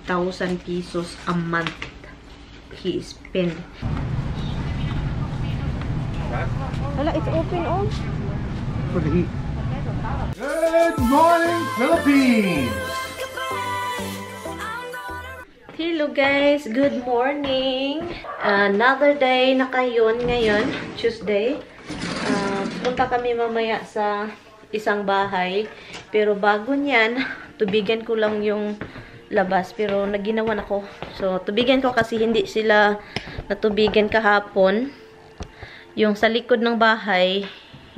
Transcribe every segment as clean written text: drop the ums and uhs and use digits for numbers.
100,000 pesos a month he spend. Hala, it's open on. For the heat. Good morning, Philippines! Hello guys, good morning. Another day na kayon ngayon, Tuesday. Punta kami mamaya sa isang bahay. Pero bago niyan, tubigan ko lang yung labas. Pero naginawan ako. So, tubigan ko kasi hindi sila natubigan kahapon. Yung sa likod ng bahay,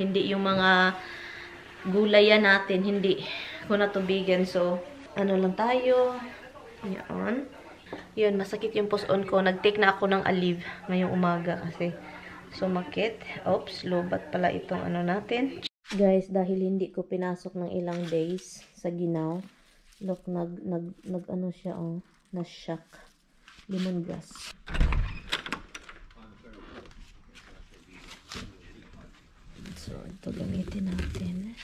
hindi yung mga gulayan natin, hindi ko natubigan. So, ano lang tayo. Yan. Yun, masakit yung puson ko. Nag-take na ako ng Aleve ngayong umaga kasi sumakit. Oops, lobat pala itong ano natin. Guys, dahil hindi ko pinasok ng ilang days sa ginaw. Look, nag ano siya, oh, na-shock. Lemongrass. So, ito gamitin natin.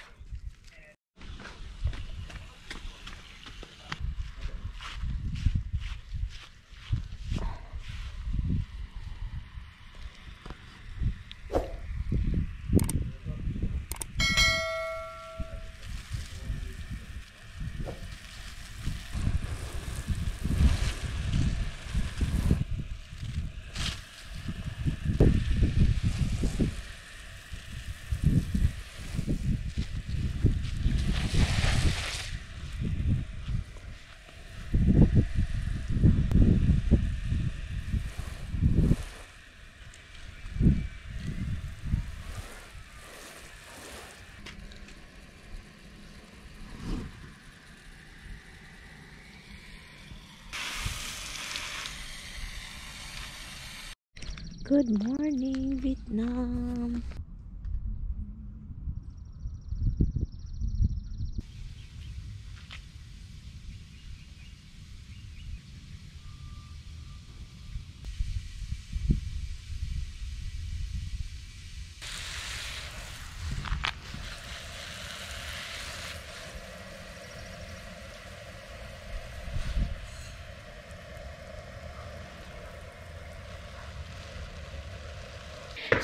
Good morning, Vietnam.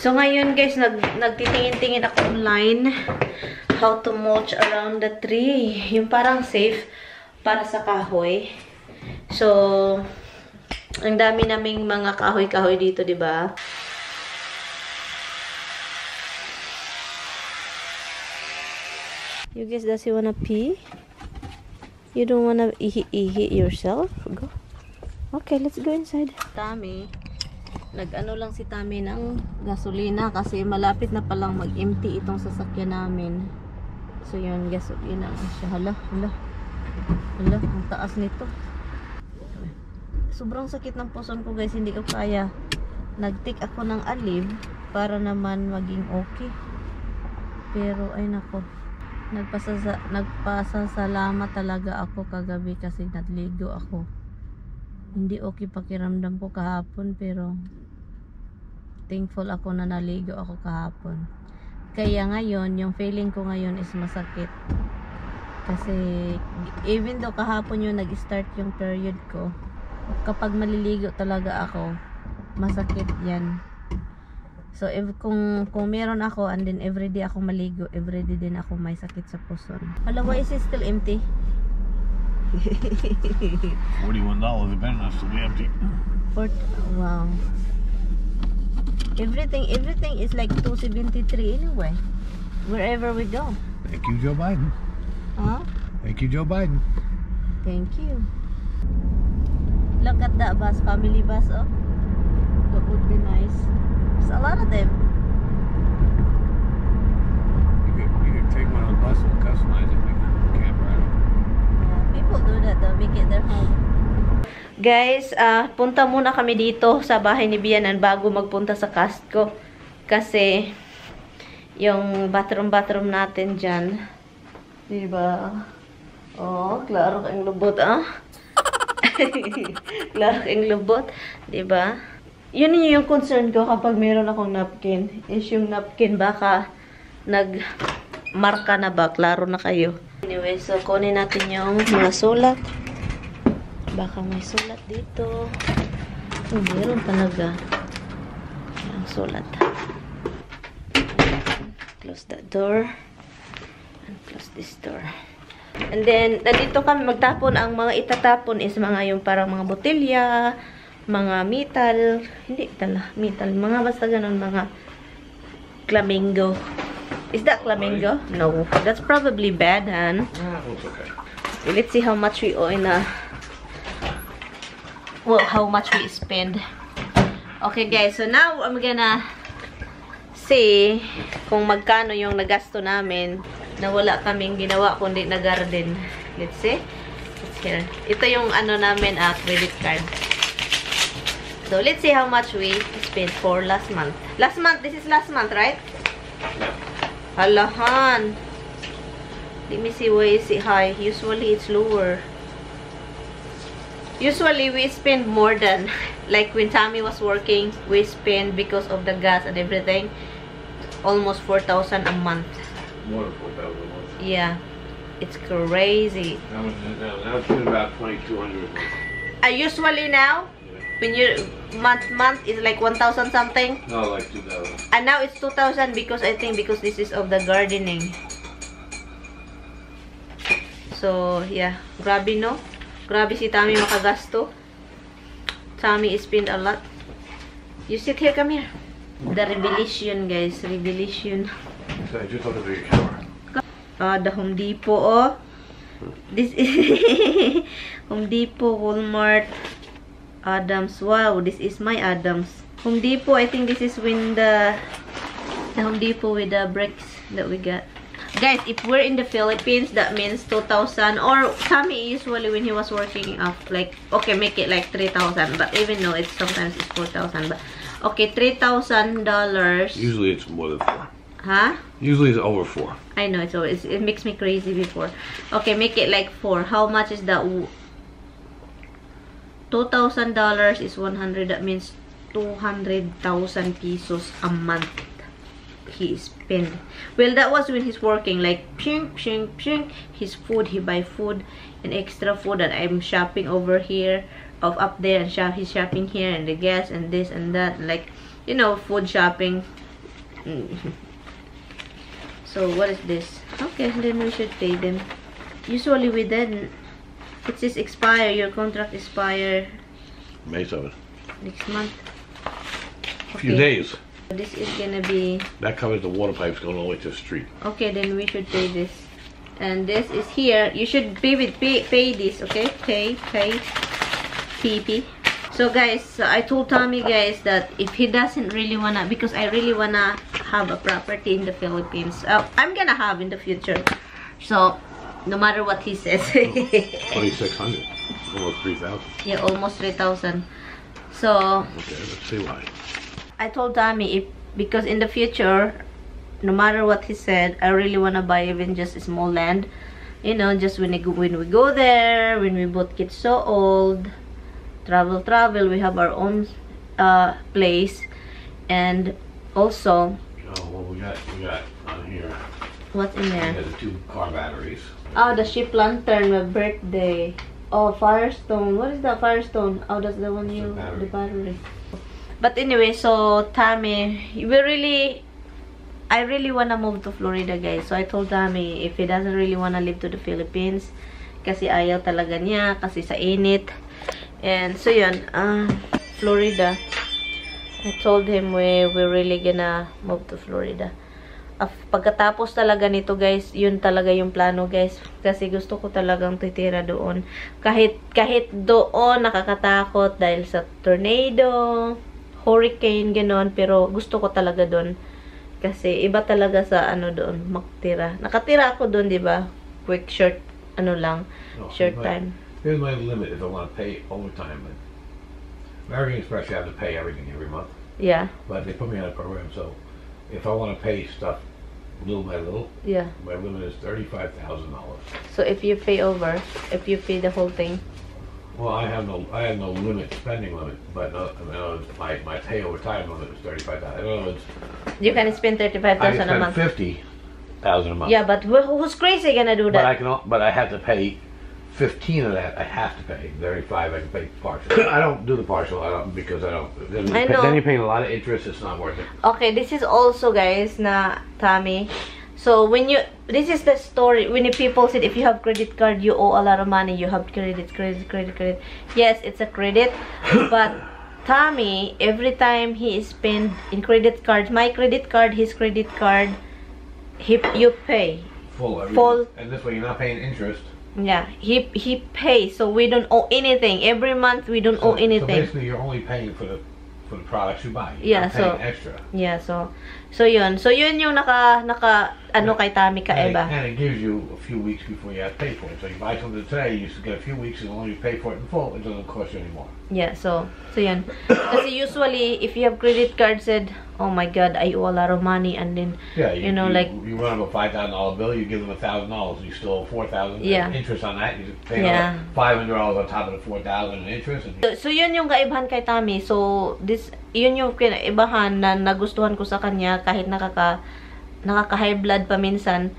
So, ngayon guys, nagtitingin-tingin ako online how to mulch around the tree. Yung parang safe para sa kahoy. So, ang dami naming mga kahoy-kahoy dito, di ba? You guys, does you wanna pee? You don't wanna ihi yourself? Go. Okay, let's go inside. Tami. Nag-ano lang si Tami ng gasolina kasi malapit na palang mag-empty itong sasakyan namin. So yun, gasolina siya. Hala, ang taas nito. Sobrang sakit ng puson ko guys, hindi ko kaya. Nag-take ako ng Aleve para naman maging okay. Pero ay nako, nagpasasalamat talaga ako kagabi kasi nagligo ako. Hindi okay pakiramdam ko kahapon pero thankful ako na naligo ako kahapon. Kaya ngayon, yung feeling ko ngayon is masakit. Kasi even though kahapon yung nag-start yung period ko, kapag maliligo talaga ako, masakit yan. So kung meron ako and then everyday ako maligo, everyday din ako may sakit sa puson. Hello, why is it still empty? $41 event to be empty. Wow. Everything is like 273 anyway. Wherever we go. Thank you, Joe Biden. Huh? Thank you, Joe Biden. Thank you. Look at that bus, family bus, oh. That would be nice. There's a lot of them. You could take one of the buses and customize it, make a camper out of it. Yeah, people do that though, make it their home. Guys, punta muna kami dito sa bahay ni Bianan bago magpunta sa Costco. Kasi, yung bathroom natin dyan. Diba? Oh, klaro kang lubot, ah. Klaro kang lubot. Diba? Yun yung concern ko kapag meron akong napkin. Is yung napkin baka nagmarka na ba? Klaro na kayo. Anyway, so kunin natin yung mga sulat. Baka may sulat dito. Oh, meron talaga. Ang sulat. Close that door. And close this door. And then, nandito kami magtapon. Ang mga itatapon is mga yung parang mga botelya, mga metal. Hindi tala, metal. Mga basta ganun, mga flamingo. Is that flamingo? No. That's probably bad, Han. Okay. Let's see how much we owe in a... Well, how much we spend. Okay, guys. So, now, I'm gonna see kung magkano yung nagasto namin na wala kaming ginawa kundi na garden. Let's see. It's here. Ito yung ano namin, credit card. So, let's see how much we spent for last month. Last month, this is last month, right? Halahan. Let me see why is it high. Usually, it's lower. Usually, we spend more than, like when Tammy was working, we spend because of the gas and everything, almost 4,000 a month. More than 4,000 a month. Yeah, it's crazy. Now it's been about 2,200 a month. Usually now, when you month is like 1,000 something. No, like 2,000. And now it's 2,000 because I think because this is of the gardening. So yeah, grabe no. Grabe si Tammy makagasto. Tammy spend a lot. You sit here, come here. The revelation, guys. Revelation. So I just looked at your camera. The Home Depot, oh. This is Home Depot, Walmart, Adams. Wow, this is my Adams. Home Depot, I think this is when the Home Depot with the bricks that we got. Guys, if we're in the Philippines, that means 2,000. Or Tammy usually when he was working up, like, okay, make it like 3,000. But even though it's sometimes it's 4,000. But okay, $3,000. Usually it's more than 4. Huh? Usually it's over 4. I know, it makes me crazy before. Okay, make it like 4. How much is that? $2,000 is 100. That means 200,000 pesos a month he spend. Well, that was when he's working, like pshing, pshing, pshing. His food, he buy food and extra food, and I'm shopping over here, up there, and he's shopping here, and the gas and this and that, like, you know, food shopping. So what is this? Okay, then we should pay them. Usually we then it says expire, your contract expire May 7th. next month. A few days. This is gonna be... That covers the water pipes going all the way to the street. Okay, then we should pay this. And this is here. You should pay this, okay? Pay. PP. So guys, I told Tommy, guys, that if he doesn't really wanna... Because I really wanna have a property in the Philippines. I'm gonna have in the future. So, no matter what he says. 2,600. Almost 3,000. Yeah, almost 3,000. So... Okay, let's see why. I told Tommy because in the future, no matter what he said, I really wanna buy even just a small land, you know, just when we go there, when we both get so old, travel, we have our own place, and also. Oh well, we got on here. What's in there? We got the 2 car batteries. Oh, the ship lantern, my birthday. Oh, Firestone. What is that Firestone? Oh, that's the one you the battery. But anyway, so Tammy, I really wanna move to Florida, guys. So I told Tammy if he doesn't really wanna live to the Philippines, kasi ayaw talaga niya, kasi sa init. And so yun, Florida. I told him we're really gonna move to Florida. Pagkatapos talaga nito, guys, yun talaga yung plano, guys. Kasi gusto ko talagang titira doon. Kahit doon nakakatakot dahil sa tornado, hurricane, gano'n. Pero gusto ko talaga doon. Kasi iba talaga sa ano doon, makatira. Nakatira ako doon, di ba? Quick, short, ano lang. Short time. Here's my limit if I want to pay overtime. American Express, you have to pay everything every month. Yeah. But they put me on a program, so if I want to pay stuff little by little, yeah, my limit is $35,000. So if you pay over, if you pay the whole thing. Well, I have no limit, spending limit, but my pay over time limit is $35,000. In other words, you can spend $35,000 a month. $50,000 a month. Yeah, but who's crazy gonna do that? But I have to pay 15 of that I have to pay. 35 I can pay partial. I don't do the partial. I don't because I don't. I know. Then you're paying a lot of interest. It's not worth it. Okay, this is also, guys, na Tommy. So when you, this is the story. When the people said if you have credit card, you owe a lot of money. You have credit. Yes, it's a credit, but Tommy, every time he spend in credit cards, my credit card, his credit card, you pay Full. And this way you're not paying interest. Yeah, he pays, so we don't owe anything. Every month we don't owe anything. So basically, you're only paying for the products you buy. You're not paying extra. Yeah, so yun yung ano kay Tommy Kaiba. And it gives you a few weeks before you have to pay for it. So you buy something today, you get a few weeks, and as long as you pay for it in full, it doesn't cost you anymore. Yeah, so yun. Kasi usually, if you have credit card, said, oh my God, I owe a lot of money, and then you know, like you run up a $5,000 bill, you give them $1,000, you still owe $4,000 interest on that. You pay $500 on top of the $4,000 in interest. So yun yung kaibahan kay Tommy. So yun yung kaibahan na nagustuhan ko sa kanya, kahit nakaka-high blood pa minsan,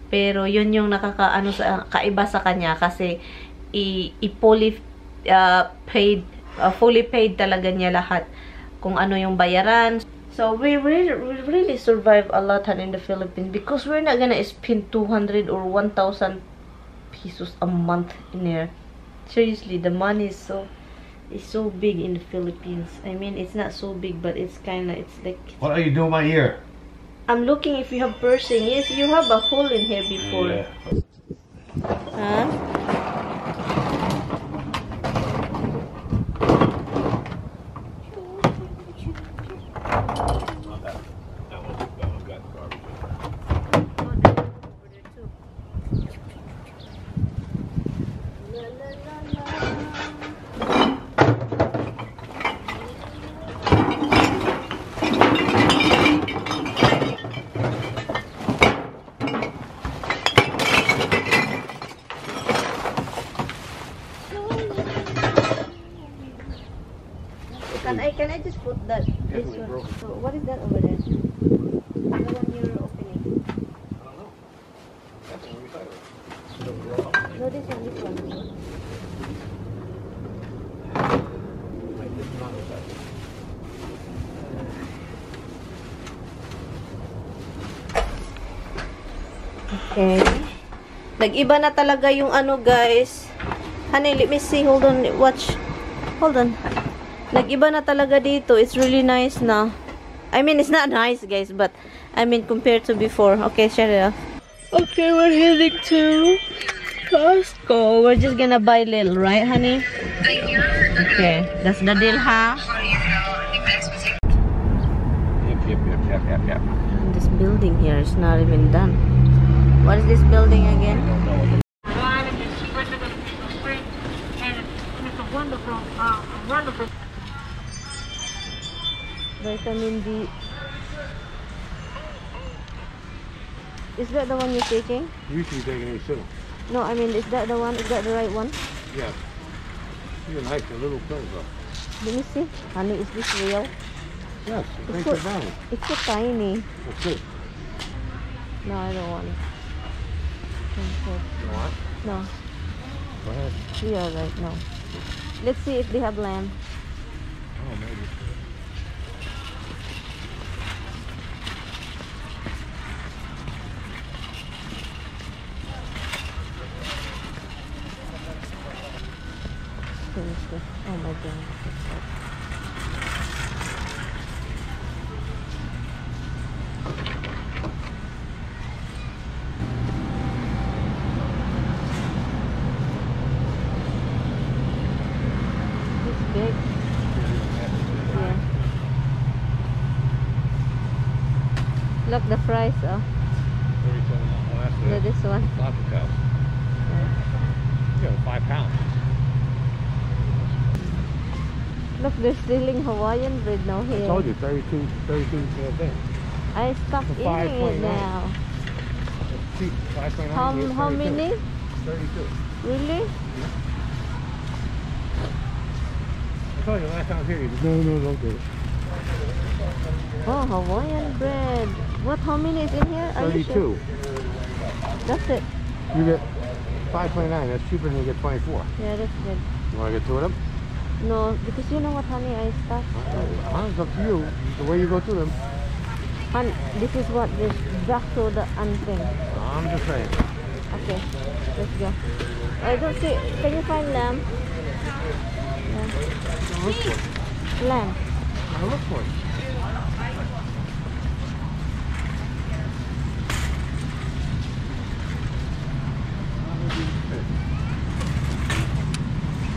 pero yun yung nakakaano sa kaiba sa kanya kasi fully paid talaga niya lahat kung ano yung bayaran. So we really survive a lot in the Philippines because we're not gonna spend 200 or 1,000 pesos a month in there. Seriously, the money is so big in the Philippines. I mean, it's not so big, but it's like. What are you doing my ear? I'm looking if you have piercing. Yes, you have a hole in here before. Yeah. Huh? Can I just put that this one? So what is that over there? The one you're opening. I don't know. That's what we thought. No, this one. Wait, this is not the side. Okay. Nag-iba na talaga yung ano, guys. Honey, let me see. Hold on. Watch. Hold on. Nag-iba na talaga dito. It's really nice now. I mean, it's not nice, guys, but I mean, compared to before. Okay, shut it off. Okay, we're heading to Costco. We're just gonna buy little, right, honey? Okay, that's the deal, huh? Yep. This building here is not even done. What is this building again? Vitamin D. Is that the one you're taking? You should be taking these too. No, I mean, is that the one? Is that the right one? Yes. These are nice, the little pills though. Let me see. Honey, is this real? Yes, it makes it balance. It's so tiny. That's good. No, I don't want it. You want? No. Go ahead. Yeah, right. No. Let's see if they have lamb. Oh, maybe. Oh my God. It's big. Yeah. Look, the price. Oh, 37. Oh, that's no, this one. Lots of cows. Yeah. You got 5 pounds. Look, they're selling Hawaiian bread now here. I told you, 32 for a thing. I stuck For eating it $5.29. now. It's cheap. 5.9. How many? 32. Really? I told you last time I was here, you said, no, don't do it. Oh, Hawaiian bread. What? How many is in here? Are you 32. sure? That's it. You get 5.29. That's cheaper than you get 24. Yeah, that's good. You want to get two of them? No, because you know what, honey, I start. It's up to you. The way you go through them. And this is what this back to the thing. I'm just saying. Okay, let's go. I don't see. Can you find lamb? Yeah. Look for it. Lamb. I'll look for it.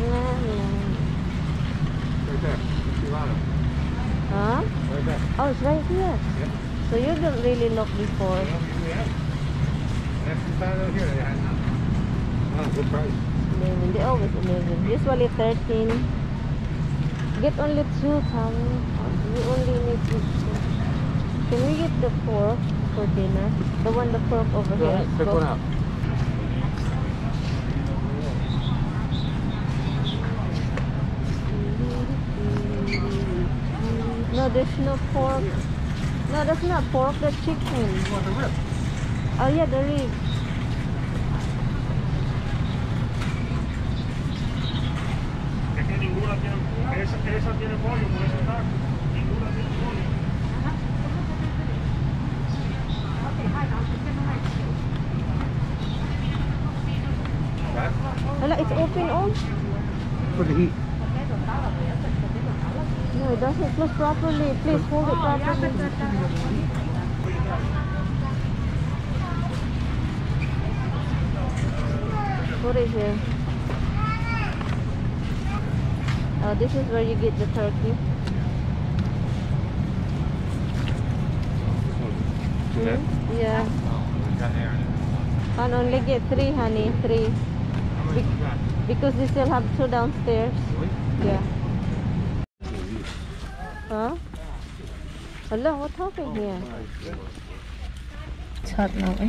Lamb. Right there. Huh? Right there. Oh, it's right here. Yep. So you don't really look before. Good price. 11. They always 11. Usually 13. Get only 2 towels. We only need 2. Can we get the fork for dinner? The fork over here. Yeah, pick one out. No, there's no pork. No, that's not pork, that's chicken. You want the rib? Oh yeah, the rib. Es que ninguna tiene, esa tiene pollo, por eso está. Ninguna tiene pollo. Hala, it's open all? For the heat. No, it doesn't close properly. Please hold it properly. Put it here. Oh, this is where you get the turkey. Yeah. Can only get 3, honey. 3. Because they still have 2 downstairs. Yeah. Huh? Hello, what's happening here? It's hot now, eh?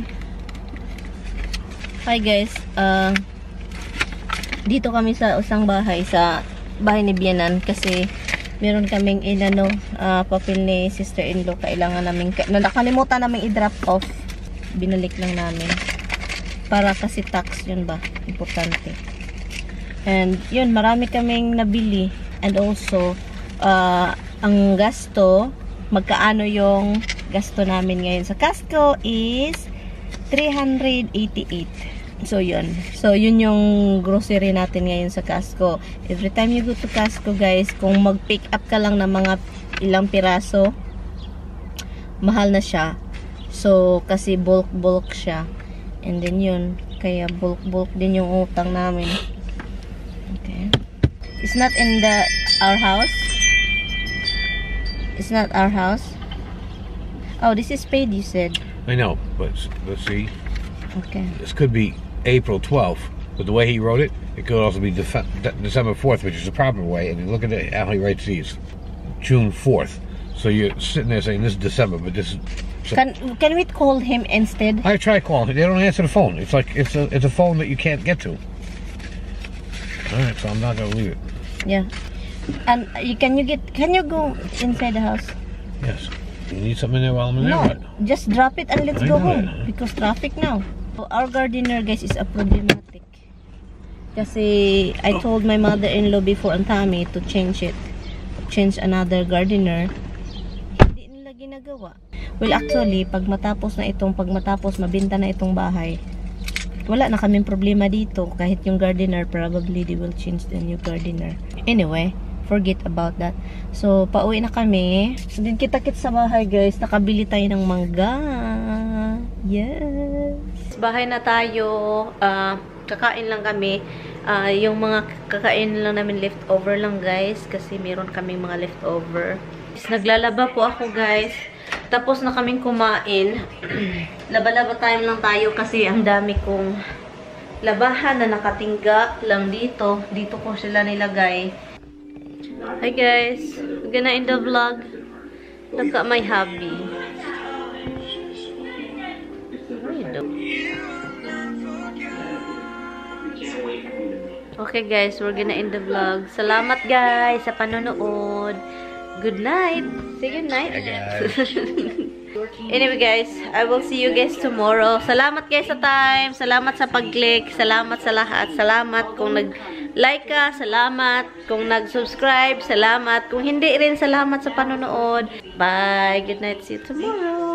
Hi guys, dito kami sa isang bahay, sa bahay ni Bianan, kasi meron kaming papel ni sister-in-law. Kailangan namin, nakalimutan namin i-drop off. Binalik lang namin. Para kasi tax yun ba? Importante. And yun, marami kaming nabili. And also, ang gasto, magkaano yung gasto namin ngayon sa Costco is 388. So yun. So yun yung grocery natin ngayon sa Costco. Every time you go to Costco guys, kung mag-pick up ka lang ng mga ilang piraso, mahal na siya. So kasi bulk siya. And then yun, kaya bulk din yung utang namin. Okay. It's not in our house. It's not our house. Oh, this is paid, you said. I know, but let's see. Okay. This could be April 12th, but the way he wrote it, it could also be December 4th, which is the proper way. And look at how he writes these. June 4th. So you're sitting there saying this is December, but this is... So can we call him instead? I try calling. They don't answer the phone. It's like it's a phone that you can't get to. All right, so I'm not gonna leave it. Yeah. And can you go inside the house? Yes. You need something in there while I'm in there? No, What? just drop it and let's go home. That. Because traffic now. So our gardener guys is a problematic. Kasi I told my mother-in-law before and Tommy to change it. Change another gardener. Hindi nila ginagawa. Well actually, pag matapos mabenta na itong bahay, wala na kaming problema dito. Kahit yung gardener, probably they will change the new gardener. Anyway, forget about that. So, pauwi na kami. So, din kita-kit sa bahay, guys. Nakabili tayo ng mangga. Yes! Bahay na tayo. Kakain lang kami. Yung mga kakain lang namin leftover lang, guys. Kasi meron kaming mga leftover. Naglalaba po ako, guys. Tapos na kaming kumain. Laba-laba time lang tayo kasi ang dami kong labahan na nakatingga lang dito. Dito ko sila nilagay. Hi guys, we're gonna end the vlog. Look at my hubby. What are you doing? Okay guys, we're gonna end the vlog. Salamat guys sa panonood. Good night. Say good night. Hey guys. Anyway guys, I will see you guys tomorrow. Salamat guys sa time. Salamat sa pag-click. Salamat sa lahat. Salamat kung nag-like ka. Salamat kung nag-subscribe. Salamat. Kung hindi rin, salamat sa panonood. Bye. Good night. See you tomorrow.